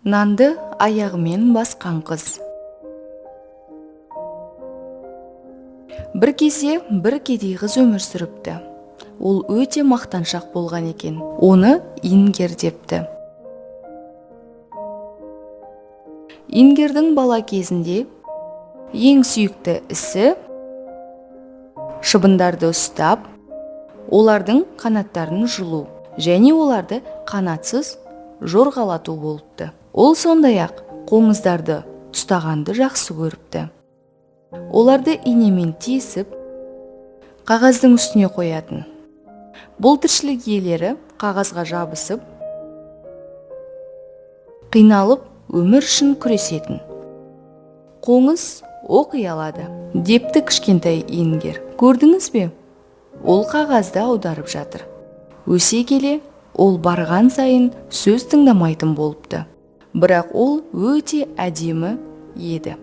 Нанды аяғымен басқан қыз. Бір кезде бір кедей қыз өмір сүріпті. Ол өте мақтаншақ болған екен. Оны Ингер депті. Ингердің бала кезінде ең сүйікті ісі шыбындарды ұстап, олардың қанаттарын жұлу және оларды қанатсыз жорғалату болыпты. Ол сондай-ақ қоңыздарды ұстағанды жақсы көріпті. Оларды инемен тесіп, қағаздың үстіне қоятын. Бұл тіршілік иелері қағазға жабысып, қиналып өмір үшін күресетін. Қоңыз оқи алады, депті кішкентай Ингер. Көрдіңіз бе? Ол қағазды аударып жатыр. Өсе келе, ол барған сайын сөз тыңдамайтын болыпты. Бірақ ол өте әдемі еді.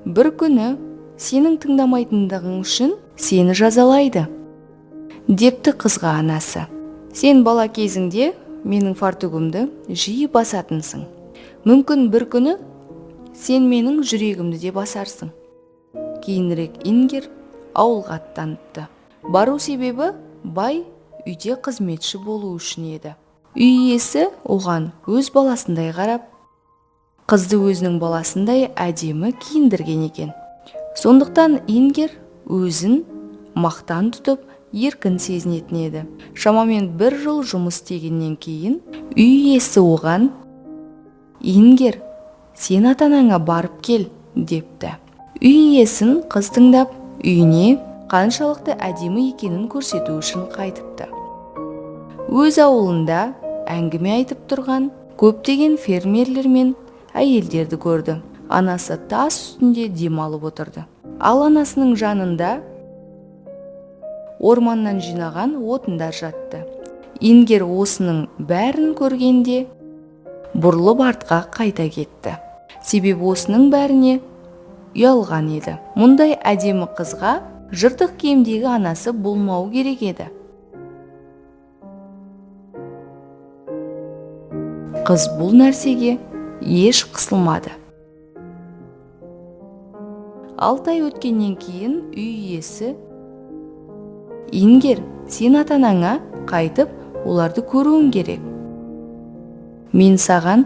Бір күні сенің тыңдамайтындығың үшін сені жазалайды, депті қызға анасы. Сен бала кезіңде менің фартугымды жиі басатынсың. Мүмкін бір күні сен менің жүрегімді де басарсың. Кейінірек Ингер ауылға аттаныпты. Бару себебі бай үйде қызметші болу үшін еді. Үй иесі оған өз баласындай қарап, қызды өзінің баласындай әдемі киіндірген екен. Сондықтан Ингер өзін мақтан тұтып, еркін сезінетін еді. Шамамен 1 жыл жұмыс істегеннен кейін үй иесі оған: «Ингер, сен ата-анаңа барып кел», депті. Үй иесін қыз тыңдап, үйіне қаншалықты әдемі екенін көрсету үшін қайтыпты. Өз ауылында әңгіме айтып тұрған көптеген фермерлер мен әйелдерді көрді. Анасы тас үстінде демалып отырды. Ал анасының жанында орманнан жинаған отындар жатты. Ингер осының бәрін көргенде бұрылып артқа қайта кетті. Себебі осының бәріне ұялған еді. Мұндай әдемі қызға жыртық киімдегі анасы болмау керек еді. Қыз бұл нәрсеге еш қысылмады. 6 ай өткеннен кейін үй иесі: «Ингер, сен ата-анаңа қайтып, оларды көруің керек. Мен саған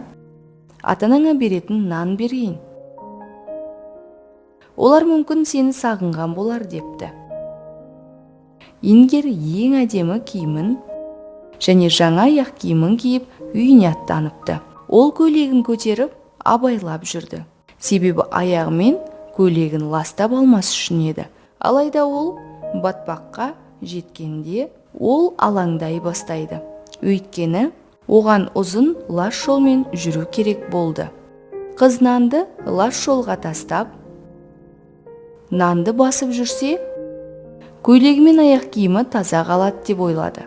ата-анаңа беретін нан берейін. Олар мүмкін сені сағынған болар», депті. Ингер ең әдемі киімін және жаңа аяқ киімін киіп үйіне аттаныпты. Ол көйлегін көтеріп абайлап жүрді. Себебі аяғымен көйлегін ластап алмас үшін еді. Алайда ол батпаққа жеткенде ол алаңдай бастайды. Өйткені оған ұзын лас жолмен жүру керек болды. Қыз нанды лас жолға тастап, нанды басып жүрсе, көйлегі мен аяқ киімі таза қалады деп ойлады.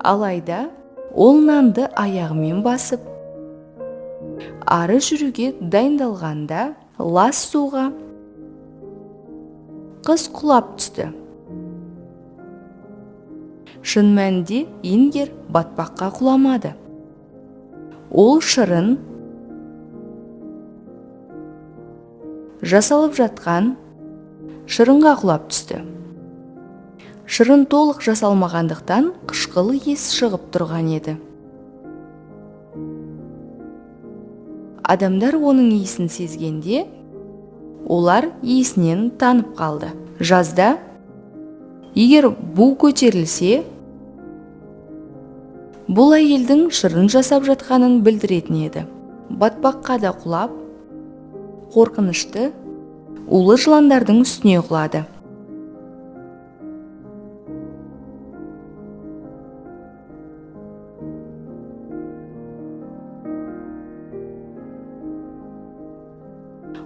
Алайда ол нанды аяғымен басып, ары жүруге дайындалғанда лас суға қыз құлап түсті. Шын мәнінде Ингер батпаққа құламады. Ол шырын жасалып жатқан шырынға құлап түсті. Шырын толық жасалмағандықтан қышқылы ес шығып тұрған еді. Адамдар оның иісін сезгенде, олар иісінен танып қалды. Жазда, егер бу көтерілсе, бұл әйелдің шырын жасап жатқанын білдіретін еді. Батпаққа да құлап, қорқынышты улы жыландардың үстіне құлады.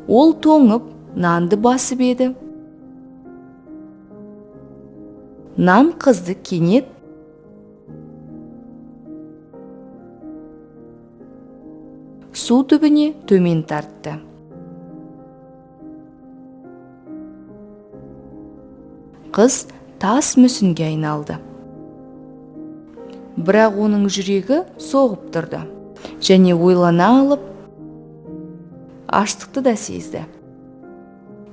Ол тоңып, нанды басып еді. Нан қызды кенет су түбіне төмен тартты. Қыз тас мүсінге айналды. Бірақ оның жүрегі соғып тұрды. және ойлана алып аштықты да сезді.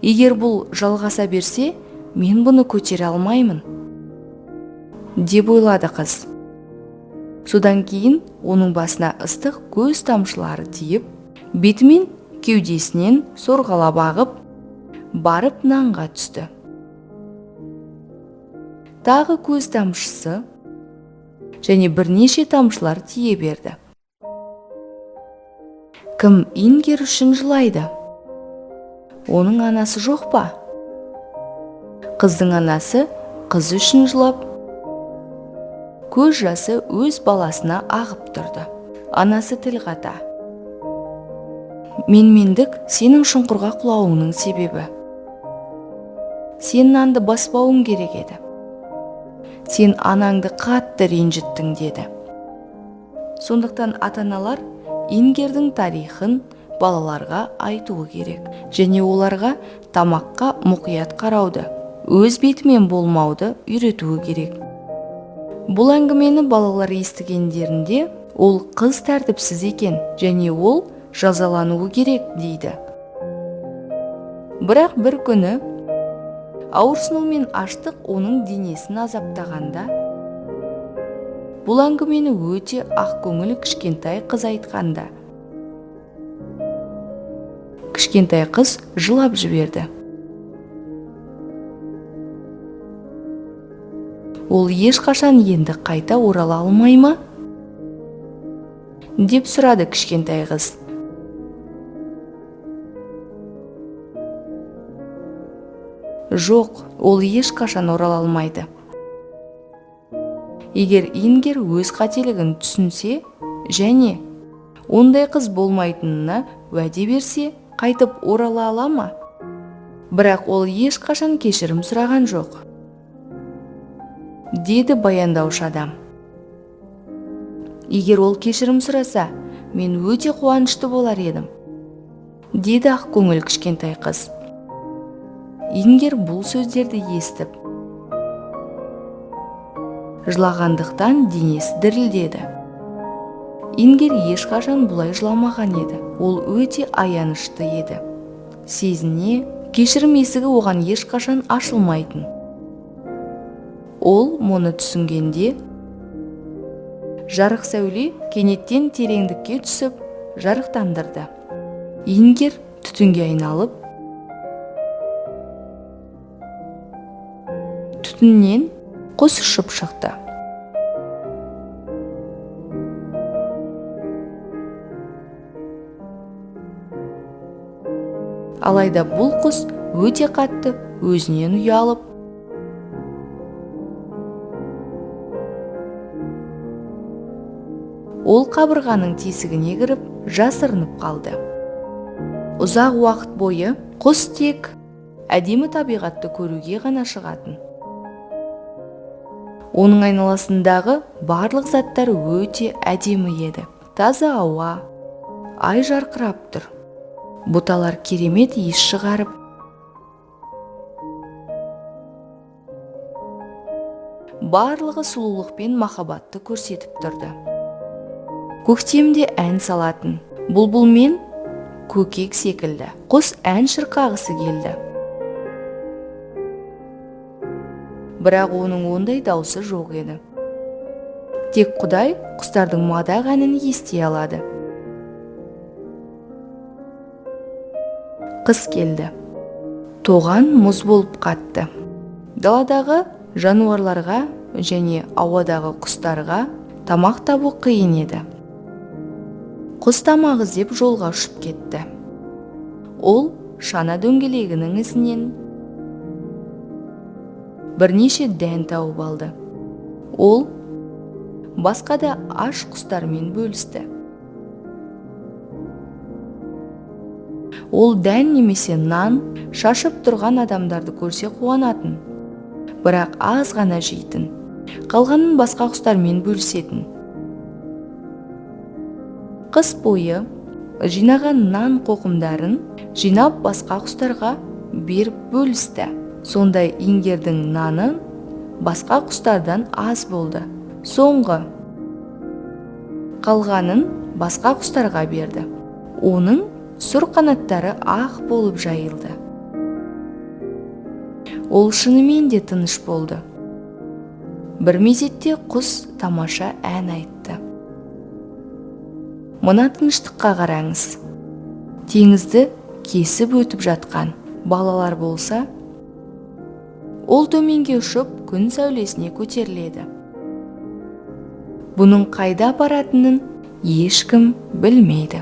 Егер бұл жалғаса берсе, мен бұны көтере алмаймын, деп ойлады қыз. Содан кейін оның басына ыстық көз тамшылары тиіп, бетімен кеудесінен сорғалап ағып, барып нанға түсті. Тағы көз тамшысы және бірнеше тамшылар тие берді. Кім Ингер үшін жылайды? Оның анасы жоқ па? Қыздың анасы қыз үшін жылап, көз жасы өз баласына ағып тұрды. Анасы тіл қата. Менмендік сенің шұңқырға құлауыңның себебі. Сен нанды баспауың керек еді. Сен анаңды қатты ренжіттің, деді. Сондықтан ата-аналар Ингердің тарихын балаларға айтуы керек, және оларға тамаққа мұқият қарауды, өз бетімен болмауды үйретуі керек. Бұл әңгімені балалар естігендерінде, ол қыз тәртіпсіз екен, және ол жазалануы керек, дейді. Бірақ бір күні ауырсыну мен аштық оның денесін азаптағанда, бұл әңгімені өте ақкөңіл кішкентай қыз айтқанда, кішкентай қыз жылап жіберді. Ол ешқашан енді қайта орала алмай ма? Деп сұрады кішкентай қыз. Жоқ, ол ешқашан орала алмайды. Егер Ингер өз қателігін түсінсе және ондай қыз болмайтынына уәде берсе, қайтып орала ала ма? Бірақ ол ешқашан кешірім сұраған жоқ, деді баяндаушы адам. Егер ол кешірім сұраса, мен өте қуанышты болар едім, деді ақкөңіл кішкентай қыз. Ингер бұл сөздерді естіп, жылағандықтан денесі дірілдеді. Ингер ешқашан бұлай жыламаған еді. Ол өте аянышты еді. Сезіне, кешірім есігі оған ешқашан ашылмайтын. Ол мұны түсінгенде, жарық сәуле кенеттен тереңдікке түсіп, жарықтандырды. Ингер түтінге айналып, түтіннен құс ұшып шықты. Алайда бұл құс өте қатты өзінен ұялып, ол қабырғаның тесігіне кіріп, жасырынып қалды. Ұзақ уақыт бойы құс тек әдемі табиғатты көруге ғана шығатын. Оның айналасындағы барлық заттар өте әдемі еді. Таза ауа, ай жарқырап тұр. Бұталар керемет иіс шығарып, барлығы сұлулық пен махаббатты көрсетіп тұрды. Көктемде ән салатын, бұлбұл мен көкек секілді, құс ән шырқағысы келді. Бірақ оның ондай даусы жоқ еді. Тек Құдай құстардың мадақ әнін ести алады. Қыс келді. Тоған мұз болып қатты. Даладағы жануарларға және ауадағы құстарға тамақ табу қиын еді. Құс тамақ іздеп жолға ұшып кетті. Ол шана дөңгелегінің ізінен бірнеше дән тауып алды. Ол басқа да аш құстармен бөлісті. Ол дән немесе нан шашып тұрған адамдарды көрсе қуанатын, бірақ аз ғана жейтін, қалғанын басқа құстармен бөлісетін. Қыс бойы жинаған нан қоқымдарын жинап басқа құстарға беріп бөлісті. Сондай Ингердің наны басқа құстардан аз болды. Соңғы қалғанын басқа құстарға берді. Оның сұр қанаттары ақ болып жайылды. Ол шынымен де тыныш болды. Бір мезетте құс тамаша ән айтты. Мына тыныштыққа қараңыз. Теңізді кесіп өтіп жатқан балалар болса, ол төменге ұшып күн сәулесіне көтеріледі. Бұның қайда апаратынын ешкім білмейді.